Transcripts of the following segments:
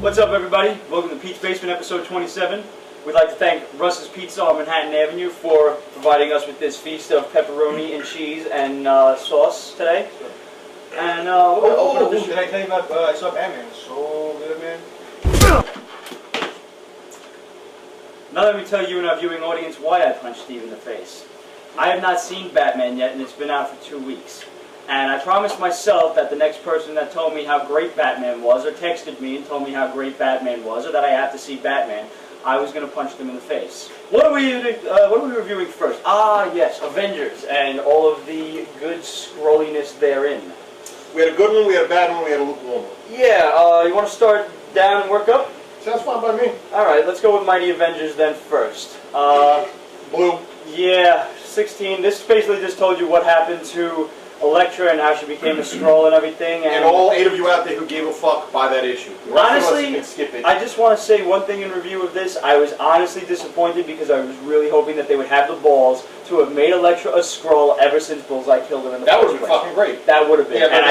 What's up, everybody? Welcome to Pete's Basement, episode 27. We'd like to thank Russ's Pizza on Manhattan Avenue for providing us with this feast of pepperoni and cheese and sauce today. And we're going to open up this. Did I tell you about I saw Batman? So good, man. Now let me tell you and our viewing audience why I punched Steve in the face. I have not seen Batman yet, and it's been out for 2 weeks. And I promised myself that the next person that told me how great Batman was, or texted me and told me how great Batman was, or that I have to see Batman, I was going to punch them in the face. What are we reviewing first? Ah, yes, Avengers, and all of the good scrolliness therein. We had a good one, we had a bad one, we had a lukewarm one. Yeah, you want to start down and work up? Sounds fine by me. Alright, let's go with Mighty Avengers then first. Blue. Yeah, 16. This basically just told you what happened to Elektra and how she became a Skrull and everything. And all 8 of you out there who gave a fuck by that issue. Honestly, skip it. I just want to say one thing in review of this. I was honestly disappointed because I was really hoping that they would have the balls to have made Elektra a Skrull ever since Bullseye killed her in the That first would have been place. fucking great. That would have been. Yeah, and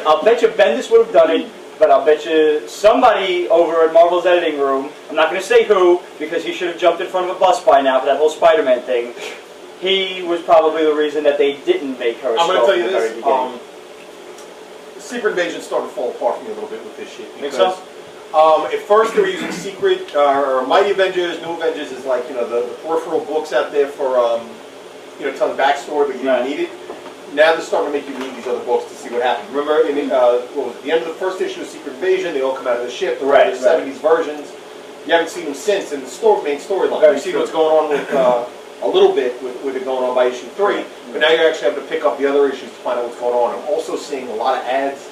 I'll bet you Bendis would have done it, but I'll bet you somebody over at Marvel's editing room, I'm not going to say who, because he should have jumped in front of a bus by now for that whole Spider-Man thing. He was probably the reason that they didn't make her a I'm going to tell you this, beginning. Secret Invasion started to fall apart for me a little bit with this shit. Think so? At first they were using Secret, or Mighty Avengers, New Avengers is like, the peripheral books out there for, telling backstory, but you didn't need it. Now they're starting to make you read these other books to see what happened. Remember, in what was it, the end of the first issue of Secret Invasion, they all come out of the ship, they're 70s versions. You haven't seen them since in the main storyline. You see what's going on with... a little bit with it going on by issue 3, but now you're actually having to pick up the other issues to find out what's going on. I'm also seeing a lot of ads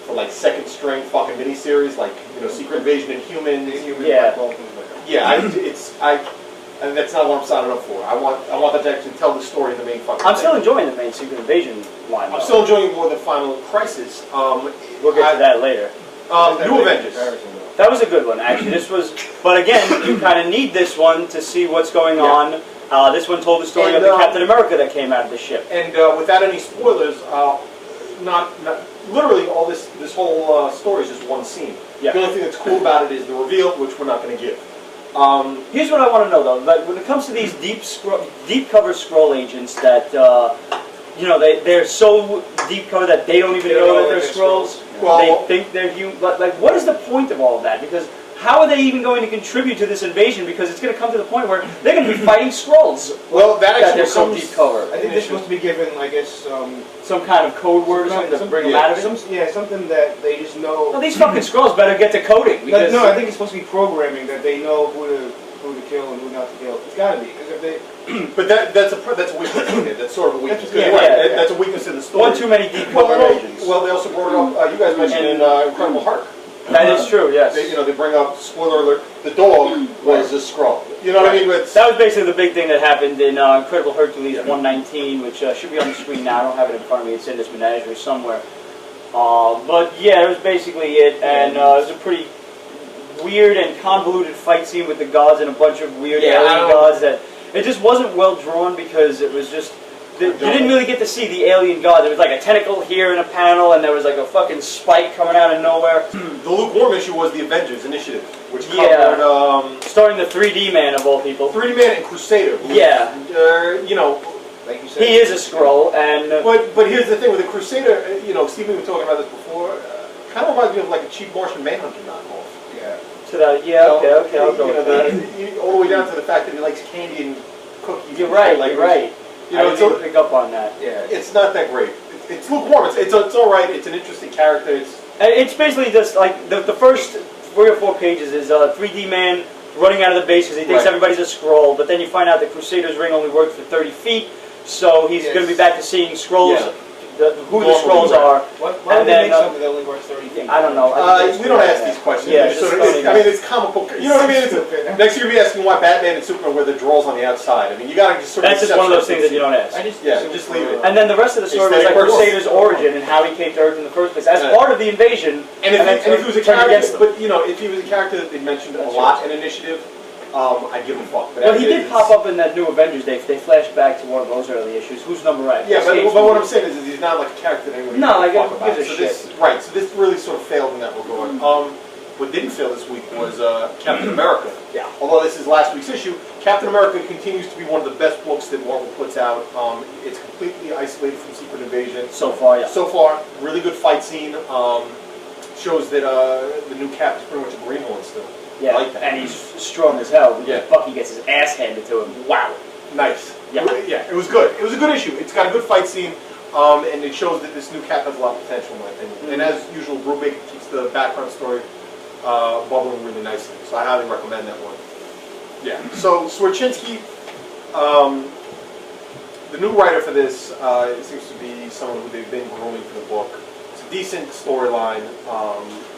for like second string fucking miniseries, like Secret Invasion and Humans. And that's not what I'm signing up for. I want them to actually tell the story in the main fucking. I'm still enjoying the main Secret Invasion line. I'm still enjoying it more than Final Crisis. We'll get to that later. New Avengers. That was a good one, actually. This was, but again, you kind of need this one to see what's going on. This one told the story of the Captain America that came out of the ship. And without any spoilers, literally all this whole story is just one scene. Yeah. The only thing that's cool about it is the reveal, which we're not going to give. Here's what I want to know, though. Like, when it comes to these deep cover Skrull agents that, they're so deep cover that they don't even know that they're Skrulls. Well, they think they're human. Like, what is the point of all of that? Because how are they even going to contribute to this invasion? Because it's going to come to the point where they're going to be fighting Skrulls. Well, that actually they're so deep cover. I think they're supposed to be given, I guess, some kind of code word or something to bring them out of it. Something that they just know. Well, these fucking Skrulls better get to coding. Because no, I think it's supposed to be programming that they know who to kill and who not to kill. It's got to be, because if they. But that's a weakness in it. That's sort of a weakness. That's a weakness in the story. One too many deep cover agents. Well, they also brought it up. You guys mentioned in Incredible Hulk. That is true, yes. They bring up, spoiler alert, the dog was a Skrull. You know what I mean? That was basically the big thing that happened in Incredible Hercules 119, which should be on the screen now. I don't have it in front of me. It's in this menagerie somewhere. But yeah, it was basically it, and it was a pretty weird and convoluted fight scene with the gods and a bunch of weird alien gods that it just wasn't well drawn because it was just... You didn't really get to see the alien gods. There was like a tentacle here in a panel, and there was like a fucking spike coming out of nowhere. The lukewarm issue was the Avengers Initiative, which covered... starring the 3D Man of all people. 3D Man and Crusader. Yeah. Like you said. He is a Skrull, and... But here's the thing, with the Crusader, Steve, we were talking about this before, kind of reminds me of like a cheap Martian Manhunter knockoff. Yeah. So that, okay, I'll go with that. All the way down to the fact that he likes candy and cookies. You're right, you're right. I didn't even pick up on that. Yeah, it's not that great. It's lukewarm. It's all right. It's an interesting character. It's basically just like the first 3 or 4 pages is 3D Man running out of the base because he thinks everybody's a Skrull, but then you find out the Crusader's ring only works for 30 feet, so he's going to be back to seeing Skrulls. Who the Skrulls are. Why would they make something that only works 30 feet? I don't know. We don't ask these questions. Yeah, it's comic book. You know what I mean? Next you're going to be asking why Batman and Superman wear the drawers on the outside. I mean, you got to just sort of... That's just one of those things that you don't ask. Just leave it. And then the rest of the story was like Crusader's origin and how he came to Earth in the first place as part of the invasion. And if he was a character, but if he was a character that they mentioned a lot in Initiative, I'd give him a fuck. But he did pop up in that new Avengers. They flashed back to one of those early issues. Who's number right? Yeah, but what I'm saying is he's not like a character that anyone gives a fuck about. shit. So this really sort of failed in that regard. What didn't fail this week was Captain America. Yeah. Although this is last week's issue, Captain America continues to be one of the best books that Marvel puts out. It's completely isolated from Secret Invasion. So far, yeah. So far, really good fight scene. Shows that the new Cap is pretty much a greenhorn still. Yeah, I like that. and he's strong as hell. Yeah. Bucky gets his ass handed to him. Wow. Nice. Yeah. Yeah, it was good. It was a good issue. It's got a good fight scene, and it shows that this new Cap has a lot of potential, in my opinion. Mm-hmm. And as usual, Brubaker keeps the background story bubbling really nicely. So I highly recommend that one. Yeah. So Swarczynski, the new writer for this, seems to be someone who they've been grooming for the book. It's a decent storyline.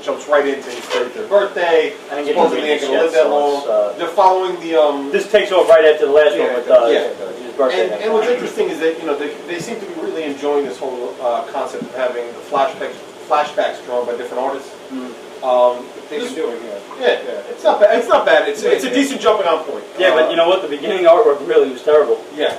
Jumps right into his 33rd birthday. And Supposedly they ain't gonna live that long. They're following the. This takes off right after the last one with his birthday. And what's interesting is that they seem to be really enjoying this whole concept of having the flashbacks drawn by different artists. They've been doing Yeah, it's not bad. It's not bad. It's a decent jumping on point. Yeah, but you know what? The beginning artwork really was terrible. Yeah.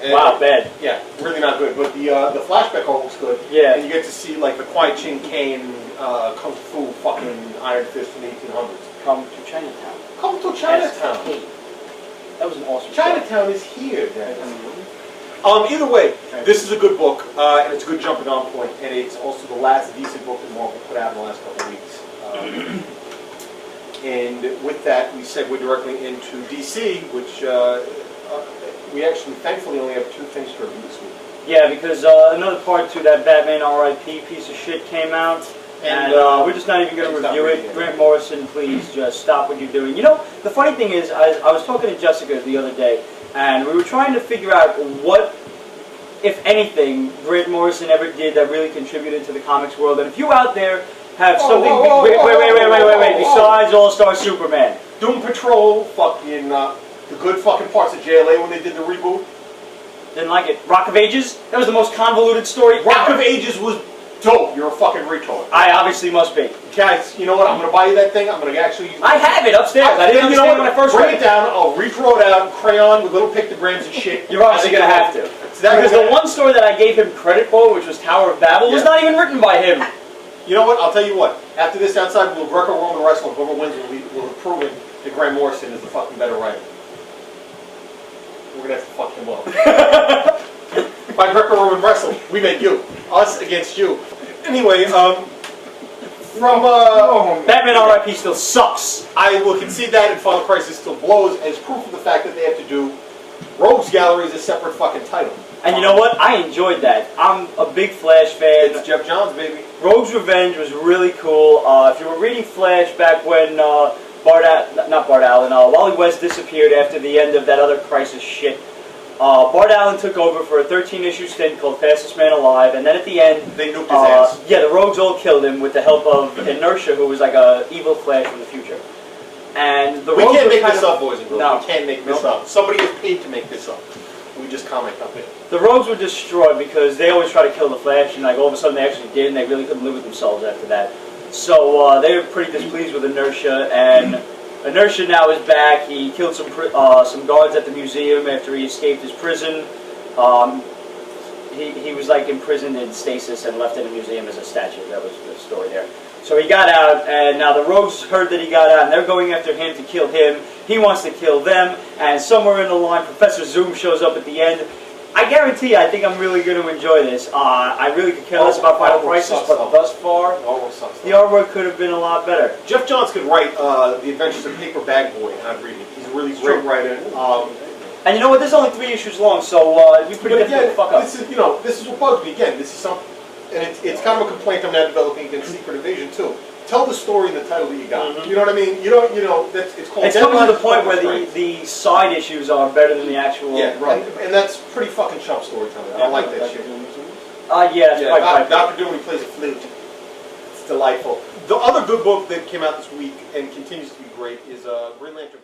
Wow, bad. Yeah, really not good. But the flashback art looks good. Yeah. And you get to see like the Kwai Ching Kane Kung Fu fucking Iron Fist from the 1800s. Come to Chinatown. Come to Chinatown. That was an awesome Chinatown is here, guys. Either way, this is a good book, and it's a good jumping on point, and it's also the last decent book that Marvel put out in the last couple of weeks. And with that, we segue directly into DC, which we actually, thankfully, only have 2 things to review this week. Yeah, because another part to that Batman R.I.P. piece of shit came out, and we're just not even going to review it. Grant Morrison, please just stop what you're doing. You know, the funny thing is, I was talking to Jessica the other day, and we were trying to figure out what, if anything, Grant Morrison ever did that really contributed to the comics world. And if you out there have something, wait, besides All-Star Superman. Doom Patrol, fucking, the good fucking parts of JLA when they did the reboot. Didn't like it. Rock of Ages? That was the most convoluted story Rock ever. of Ages was dope. You're a fucking retard. I obviously must be. Guys, you know what? I'm going to buy you that thing. I'm going to actually use it. I have it upstairs. I didn't understand when I first read Bring it down. I'll redraw it out in crayon with little pictograms and shit. You're obviously going to have to. Because the one story that I gave him credit for, which was Tower of Babel, was not even written by him. You know what? I'll tell you what. After this outside, we'll Greco-Roman wrestle. Whoever wins will have proven that Grant Morrison is the fucking better writer. We're going to have to fuck him up. By Greco-Roman wrestle, we make you. Us against you. Anyway, from Batman R.I.P. still sucks. I will concede that, and Final Crisis still blows as proof of the fact that they have to do Rogues Gallery as a separate fucking title. And you know what? I enjoyed that. I'm a big Flash fan. It's Jeff Johns, baby. Rogue's Revenge was really cool. If you were reading Flash back when Wally West disappeared after the end of that other Crisis shit, Bart Allen took over for a 13-issue stint called Fastest Man Alive, and then at the end, they nuked his ass. Yeah, the Rogues all killed him with the help of Inertia, who was like a evil Flash from the future. And the we Rogues can't make kind this up, boys and girls. No. We can't make this up. Somebody is paid to make this up. We just comment on it. The Rogues were destroyed because they always try to kill the Flash, and like all of a sudden they actually did, and they really couldn't live with themselves after that. So they were pretty displeased with Inertia, and Inertia now is back. He killed some guards at the museum after he escaped his prison. He was like imprisoned in stasis and left in a museum as a statue. That was the story there. So he got out, and now the Rogues heard that he got out, and they're going after him to kill him. He wants to kill them, and somewhere in the line, Professor Zoom shows up at the end. I guarantee you, I think I'm really going to enjoy this. I really could care less about Final Crisis, but thus far, the artwork could have been a lot better. Jeff Johns could write The Adventures of Paper Bag Boy, and I'd read it. He's a really great writer. And you know what? This is only 3 issues long, so it'd be pretty difficult to fuck up. This is what bugs me. Again, this is something, and it's kind of a complaint I'm now developing against Secret Invasion too. Tell the story in the title that you got. Mm-hmm. You know what I mean? It's called. It's coming to the point where the side issues are better than the actual. Yeah, and that's pretty fucking chump storytelling. I don't like that shit. Yeah, Dr. Doom, he plays a flute. It's delightful. The other good book that came out this week and continues to be great is Green Lantern.